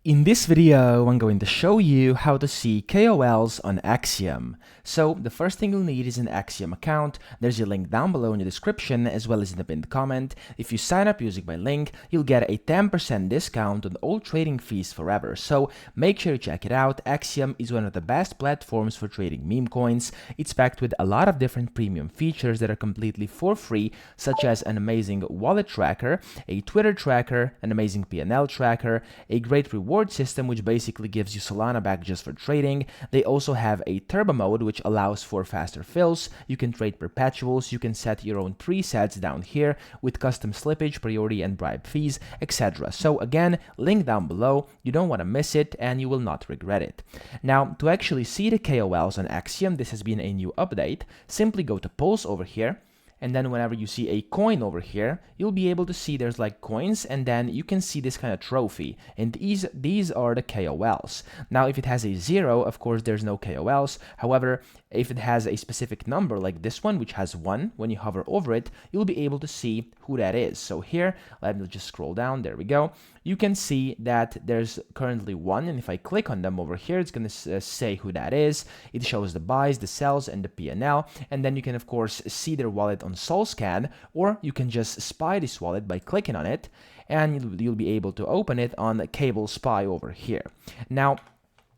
In this video, I'm going to show you how to see KOLs on Axiom. So the first thing you'll need is an Axiom account. There's a link down below in the description as well as in the pinned comment. If you sign up using my link, you'll get a 10% discount on all trading fees forever. So make sure you check it out. Axiom is one of the best platforms for trading meme coins. It's packed with a lot of different premium features that are completely for free, such as an amazing wallet tracker, a Twitter tracker, an amazing P&L tracker, a great reward system which basically gives you Solana back just for trading. They also have a turbo mode which allows for faster fills. You can trade perpetuals, you can set your own presets down here with custom slippage, priority and bribe fees, etc. So again, link down below, you don't want to miss it and you will not regret it. Now to actually see the KOLs on Axiom, this has been a new update. Simply go to polls over here. And then whenever you see a coin over here, you'll be able to see there's like coins, and then you can see this kind of trophy. And these are the KOLs. Now, if it has a 0, of course, there's no KOLs. However, if it has a specific number like this one, which has 1, when you hover over it, you'll be able to see who that is. So here, let me just scroll down. There we go. You can see that there's currently 1, and if I click on them over here, it's going to say who that is. It shows the buys, the sells, and the P&L, and then you can, of course, see their wallet on SolScan, or you can just spy this wallet by clicking on it, and you'll be able to open it on Cable Spy over here. Now,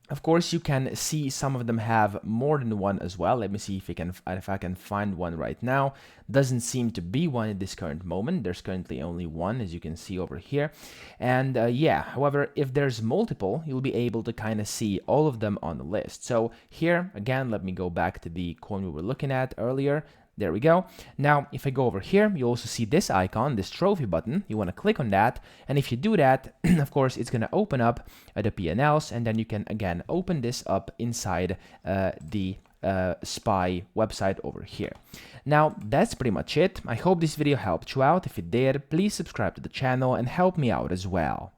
of course, you can see some of them have more than one as well. Let me see if I can find one right now. Doesn't seem to be one at this current moment. There's currently only one, as you can see over here. And yeah, however, if there's multiple, you'll be able to kind of see all of them on the list. So here, again, let me go back to the coin we were looking at earlier. There we go. Now, if I go over here, you also see this icon, this trophy button. You want to click on that. And if you do that, of course, it's going to open up the P&Ls. And then you can, again, open this up inside the Spy website over here. Now, that's pretty much it. I hope this video helped you out. If it did, please subscribe to the channel and help me out as well.